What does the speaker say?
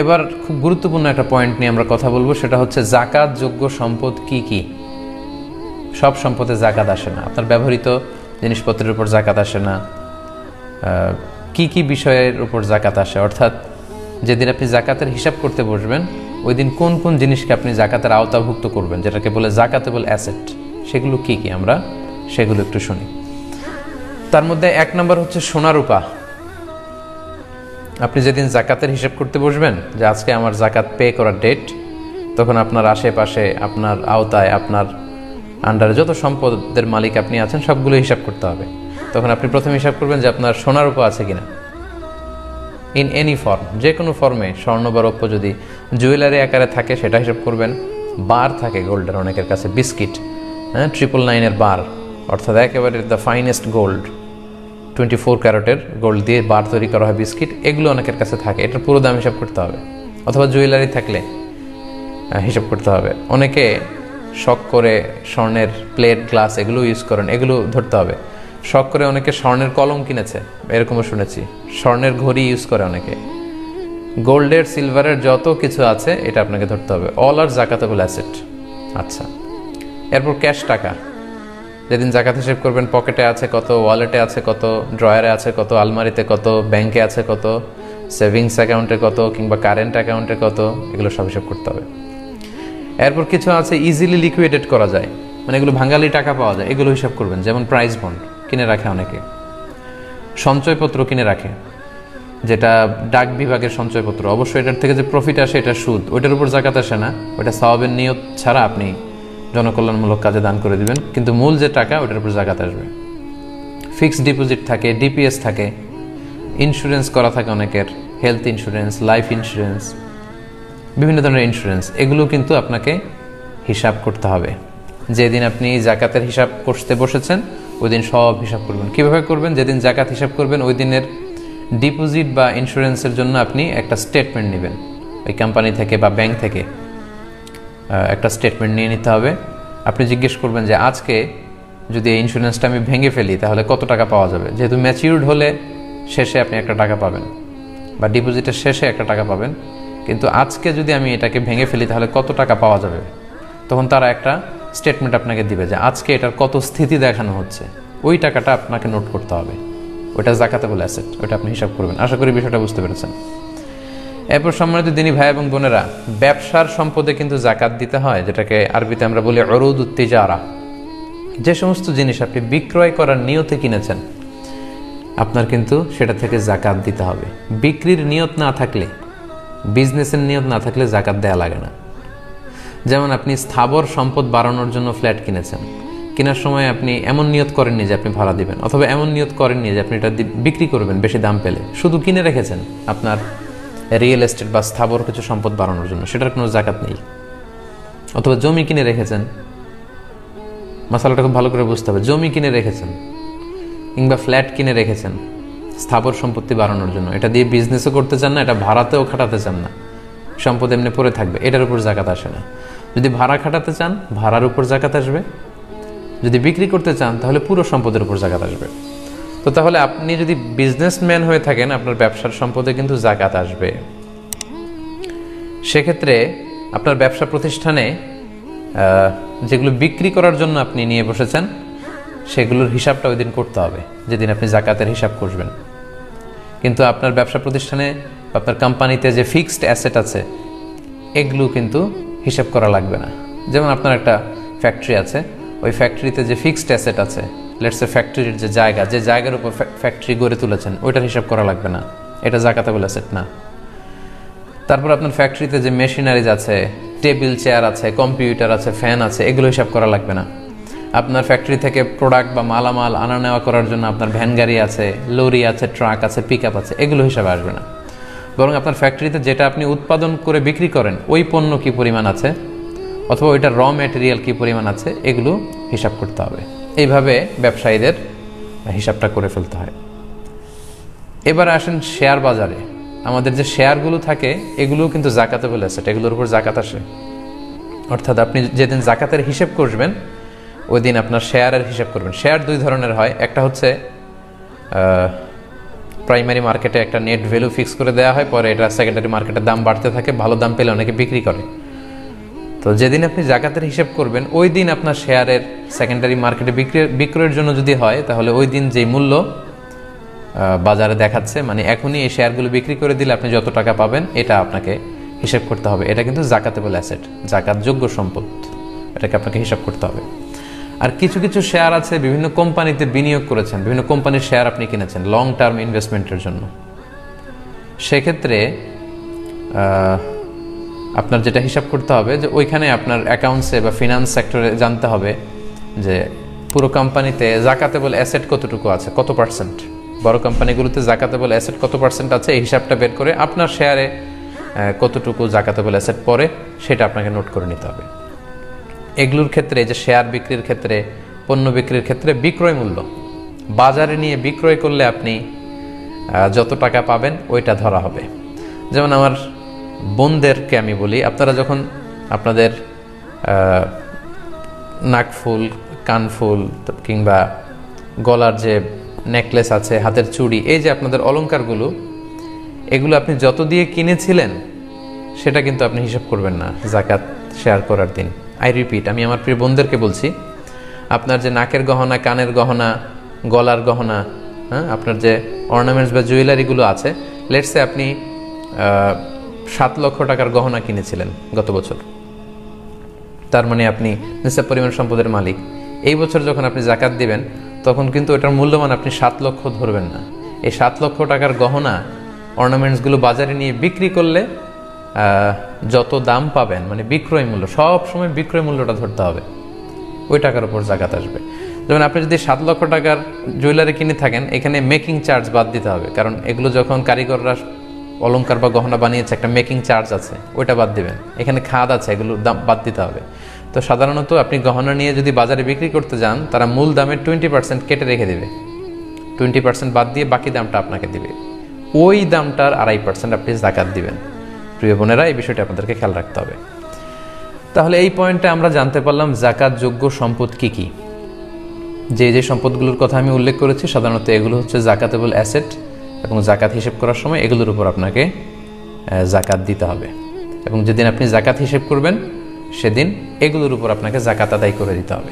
এবার খুব গুরুত্বপূর্ণ একটা পয়েন্ট নিয়ে আমরা কথা বলবো, সেটা হচ্ছে জাকাত যোগ্য সম্পদ কি কি। সব সম্পদে জাকাত আসে না, আপনার ব্যবহৃত জিনিসপত্রের উপর জাকাত আসে না। কি কি বিষয়ের উপর জাকাত আসে, অর্থাৎ যেদিন আপনি জাকাতের হিসাব করতে বসবেন ওই দিন কোন কোন জিনিসকে আপনি জাকাতের আওতাভুক্ত করবেন, যেটাকে বলে জাকাতেবল অ্যাসেট, সেগুলো কি কি আমরা সেগুলো একটু শুনি। তার মধ্যে 1 নম্বর হচ্ছে সোনা রূপা। আপনি যেদিন জাকাতের হিসাব করতে বসবেন যে আজকে আমার জাকাত পে করার ডেট, তখন আপনার আশেপাশে, আপনার আওতায়, আপনার আন্ডারে যত সম্পদের মালিক আপনি আছেন সবগুলো হিসাব করতে হবে। তখন আপনি প্রথমে হিসাব করবেন যে আপনার সোনা রূপা আছে কিনা, ইন এনি ফর্ম, যে কোনো ফর্মে, স্বর্ণ বা রৌপ্য যদি জুয়েলারি আকারে থাকে সেটা হিসাব করবেন। বার থাকে গোল্ডের অনেকের কাছে, বিস্কিট, 999-এর বার, অর্থাৎ একেবারে দ্য ফাইনেস্ট গোল্ড, 24 ক্যারেটের গোল্ড দিয়ে বার তৈরি করা হয় বিস্কিট, এগুলো অনেকের কাছে থাকে, এটার পুরো দাম হিসাব করতে হবে। অথবা জুয়েলারি থাকলে হিসাব করতে হবে। অনেকে শখ করে স্বর্ণের প্লেট, গ্লাস এগুলো ইউজ করেন, এগুলো ধরতে হবে। শখ করে অনেকে স্বর্ণের কলম কিনেছে, এরকমও শুনেছি। স্বর্ণের ঘড়ি ইউজ করে অনেকে। গোল্ডের, সিলভারের যত কিছু আছে এটা আপনাকে ধরতে হবে। অল আর জাকাতেবল অ্যাসেট। আচ্ছা, এরপর ক্যাশ টাকা। যেদিন জাকাত হিসেব করবেন পকেটে আছে কত, ওয়ালেটে আছে কত, ড্রয়ারে আছে কত, আলমারিতে কত, ব্যাংকে আছে কত, সেভিংস অ্যাকাউন্টে কত, কিংবা কারেন্ট অ্যাকাউন্টে কত, এগুলো সব হিসাব করতে হবে। এরপর কিছু আছে ইজিলি লিকুইডেট করা যায়, মানে এগুলো ভাঙালি টাকা পাওয়া যায়, এগুলো হিসাব করবেন। যেমন প্রাইস বন্ড কিনে রাখে অনেকে, সঞ্চয়পত্র কিনে রাখে, যেটা ডাক বিভাগের সঞ্চয়পত্র। অবশ্যই এটার থেকে যে প্রফিট আসে এটা সুদ, ওইটার উপর জাকাত আসে না, ওইটা সওয়াবের নিয়ত ছাড়া আপনি জনকল্যাণমূলক কাজে দান করে দিবেন, কিন্তু মূল যে টাকা ওইটার উপর জাকাত আসবে। ফিক্সড ডিপোজিট থাকে, ডিপিএস থাকে, ইন্স্যুরেন্স করা থাকে অনেকের, হেলথ ইন্স্যুরেন্স, লাইফ ইন্স্যুরেন্স, বিভিন্ন ধরনের ইন্স্যুরেন্স, এগুলো কিন্তু আপনাকে হিসাব করতে হবে। যেদিন আপনি জাকাতের হিসাব করতে বসেছেন ওই দিন সব হিসাব করবেন। কীভাবে করবেন? যেদিন জাকাত হিসাব করবেন ওই দিনের ডিপোজিট বা ইন্স্যুরেন্সের জন্য আপনি একটা স্টেটমেন্ট নেবেন, ওই কোম্পানি থেকে বা ব্যাংক থেকে একটা স্টেটমেন্ট নিয়ে নিতে হবে। আপনি জিজ্ঞেস করবেন যে আজকে যদি এই ইন্স্যুরেন্সটা আমি ভেঙে ফেলি তাহলে কত টাকা পাওয়া যাবে। যেহেতু ম্যাচিউরড হলে শেষে আপনি একটা টাকা পাবেন, বা ডিপোজিটের শেষে একটা টাকা পাবেন, কিন্তু আজকে যদি আমি এটাকে ভেঙে ফেলি তাহলে কত টাকা পাওয়া যাবে। তখন তারা একটা স্টেটমেন্ট আপনাকে দিবে যে আজকে এটার কত স্থিতি দেখানো হচ্ছে, ওই টাকাটা আপনাকে নোট করতে হবে। ওইটা জাকাতেবল অ্যাসেট, ওইটা আপনি হিসাব করবেন। আশা করি বিষয়টা বুঝতে পেরেছেন। এরপর সম্মানিত দিনী ভাই এবং বোনেরা, ব্যবসার সম্পদে কিন্তু জাকাত দিতে হয়, যেটাকে আরবিতে আমরা বলি উরুদুত তিজারা। যে সমস্ত জিনিস আপনি বিক্রয় করার নিয়তে কিনেছেন আপনার কিন্তু সেটা থেকে জাকাত দিতে হবে। বিক্রির নিয়ত না থাকলে, বিজনেসের নিয়ত না থাকলে জাকাত দেয়া লাগে না। যেমন আপনি স্থাবর সম্পদ বাড়ানোর জন্য ফ্ল্যাট কিনেছেন, কেনার সময় আপনি এমন নিয়ত করেননি যে আপনি ভাড়া দিবেন, অথবা এমন নিয়ত করেননি যে আপনি এটা বিক্রি করবেন বেশি দাম পেলে, শুধু কিনে রেখেছেন আপনার রিয়েল এস্টেট বা স্থাবর কিছু সম্পদ বাড়ানোর জন্য, সেটার কোনো জাকাত নেই। অথবা জমি কিনে রেখেছেন, মশালাটা খুব ভালো করে বুঝতে হবে। জমি কিনে রেখেছেন কিংবা ফ্ল্যাট কিনে রেখেছেন স্থাবর সম্পত্তি বাড়ানোর জন্য, এটা দিয়ে বিজনেসও করতে চান না, এটা ভাড়াতেও খাটাতে চান না, সম্পদ এমনি পড়ে থাকবে, এটার উপর জাকাত আসে না। যদি ভাড়া খাটাতে চান ভাড়ার উপর জাকাত আসবে, যদি বিক্রি করতে চান তাহলে পুরো সম্পদের উপর জাকাত আসবে। তো তাহলে আপনি যদি বিজনেসম্যান হয়ে থাকেন আপনার ব্যবসার সম্পদে কিন্তু জাকাত আসবে। সেক্ষেত্রে আপনার ব্যবসা প্রতিষ্ঠানে যেগুলো বিক্রি করার জন্য আপনি নিয়ে বসেছেন সেগুলোর হিসাবটা ওই দিন করতে হবে যেদিন আপনি জাকাতের হিসাব করবেন। কিন্তু আপনার ব্যবসা প্রতিষ্ঠানে, আপনার কোম্পানিতে যে ফিক্সড অ্যাসেট আছে এগুলো কিন্তু হিসাব করা লাগবে না। যেমন আপনার একটা ফ্যাক্টরি আছে, ওই ফ্যাক্টরিতে যে ফিক্সড অ্যাসেট আছে, লেটস সে ফ্যাক্টরির যে জায়গার উপর ফ্যাক্টরি গড়ে তুলেছেন ওইটার হিসাব করা লাগবে না, এটা জাকাতেবল অ্যাসেট না। তারপর আপনার ফ্যাক্টরিতে যে মেশিনারিজ আছে, টেবিল চেয়ার আছে, কম্পিউটার আছে, ফ্যান আছে, এগুলো হিসাব করা লাগবে না। আপনার ফ্যাক্টরি থেকে প্রোডাক্ট বা মালামাল আনা নেওয়া করার জন্য আপনার ভ্যান গাড়ি আছে, লরি আছে, ট্রাক আছে, পিক আপ আছে, এগুলো হিসাবে আসবে না। বরং আপনার ফ্যাক্টরিতে যেটা আপনি উৎপাদন করে বিক্রি করেন ওই পণ্য কী পরিমাণ আছে, অথবা ওইটার র ম্যাটেরিয়াল কী পরিমাণ আছে, এগুলো হিসাব করতে হবে। এইভাবে ব্যবসায়ীদের হিসাবটা করে ফেলতে হয়। এবার আসেন শেয়ার বাজারে। আমাদের যে শেয়ারগুলো থাকে এগুলোও কিন্তু জাকাতেবল অ্যাসেট, এগুলোর উপর জাকাত আসে। অর্থাৎ আপনি যেদিন জাকাতের হিসাব করবেন ওই দিন আপনার শেয়ারের হিসাব করবেন। শেয়ার দুই ধরনের হয়, একটা হচ্ছে প্রাইমারি মার্কেটে একটা নেট ভ্যালু ফিক্স করে দেওয়া হয়, পরে এটা সেকেন্ডারি মার্কেটের দাম বাড়তে থাকে, ভালো দাম পেলে অনেকে বিক্রি করে। তো যেদিন আপনি জাকাতের হিসাব করবেন ওই দিন আপনার শেয়ারের সেকেন্ডারি মার্কেটে বিক্রয়ের জন্য যদি হয়, তাহলে ওই দিন যেই মূল্য বাজারে দেখাচ্ছে, মানে এখনই এই শেয়ারগুলো বিক্রি করে দিলে আপনি যত টাকা পাবেন এটা আপনাকে হিসাব করতে হবে। এটা কিন্তু জাকাতেবল অ্যাসেট, জাকাতযোগ্য সম্পদ, এটাকে আপনাকে হিসাব করতে হবে। আর কিছু কিছু শেয়ার আছে বিভিন্ন কোম্পানিতে বিনিয়োগ করেছেন, বিভিন্ন কোম্পানির শেয়ার আপনি কিনেছেন লং টার্ম ইনভেস্টমেন্টের জন্য, সেক্ষেত্রে আপনার যেটা হিসাব করতে হবে যে ওইখানে আপনার অ্যাকাউন্টসে বা ফিনান্স সেক্টরে জানতে হবে যে পুরো কোম্পানিতে জাকাতেবল অ্যাসেট কতটুকু আছে, কত পার্সেন্ট। বড় কোম্পানিগুলোতে জাকাতেবল অ্যাসেট কত পার্সেন্ট আছে এই হিসাবটা বের করে আপনার শেয়ারে কতটুকু জাকাতেবল অ্যাসেট পড়ে সেটা আপনাকে নোট করে নিতে হবে। এগুলোর ক্ষেত্রে যে শেয়ার বিক্রির ক্ষেত্রে, পণ্য বিক্রির ক্ষেত্রে বিক্রয় মূল্য বাজারে নিয়ে বিক্রয় করলে আপনি যত টাকা পাবেন ওইটা ধরা হবে। যেমন আমার বোনদেরকে আমি বলি, আপনারা যখন আপনাদের নাকফুল, কানফুল কিংবা গলার যে নেকলেস আছে, হাতের চুড়ি, এই যে আপনাদের অলংকারগুলো, এগুলো আপনি যত দিয়ে কিনেছিলেন সেটা কিন্তু আপনি হিসাব করবেন না জাকাত শেয়ার করার দিন। আই রিপিট, আমি আমার প্রিয় বোনদেরকে বলছি, আপনার যে নাকের গহনা, কানের গহনা, গলার গহনা, হ্যাঁ, আপনার যে অর্নামেন্টস বা জুয়েলারিগুলো আছে, লেটসে আপনি 7 লক্ষ টাকার গহনা কিনেছিলেন গত বছর, তার মানে আপনি নিশ্চয় পরিমাণ সম্পদের মালিক। এই বছর যখন আপনি জাকাত দিবেন তখন কিন্তু এটার মূল্যমান আপনি 7 লক্ষ ধরবেন না। এই 7 লক্ষ টাকার গহনা অর্নামেন্টসগুলো বাজারে নিয়ে বিক্রি করলে যত দাম পাবেন, মানে বিক্রয় মূল্য, সব সময় বিক্রয় মূল্যটা ধরতে হবে, ওই টাকার উপর জাকাত আসবে। যেমন আপনি যদি 7 লক্ষ টাকার জুয়েলারি কিনে থাকেন, এখানে মেকিং চার্জ বাদ দিতে হবে, কারণ এগুলো যখন কারিগররা অলংকার বা গহনা বানিয়েছে একটা মেকিং চার্জ আছে, ওইটা বাদ দিবেন। এখানে খাদ আছে, এগুলোর দাম বাদ দিতে হবে। তো সাধারণত আপনি গহনা নিয়ে যদি বাজারে বিক্রি করতে যান, তারা মূল দামের 20% কেটে রেখে দেবে, 20% বাদ দিয়ে বাকি দামটা আপনাকে দিবে, ওই দামটার 2.5% আপনি জাকাত দিবেন। প্রিয় বোনেরা, এই বিষয়টা আপনাদেরকে খেয়াল রাখতে হবে। তাহলে এই পয়েন্টে আমরা জানতে পারলাম জাকাতযোগ্য সম্পদ কি কি। যে সম্পদগুলোর কথা আমি উল্লেখ করেছি সাধারণত এগুলো হচ্ছে জাকাতেবল অ্যাসেট, এবং জাকাত হিসেব করার সময় এগুলোর উপর আপনাকে জাকাত দিতে হবে, এবং যেদিন আপনি জাকাত হিসেব করবেন সেদিন এগুলোর উপর আপনাকে জাকাত আদায় করে দিতে হবে।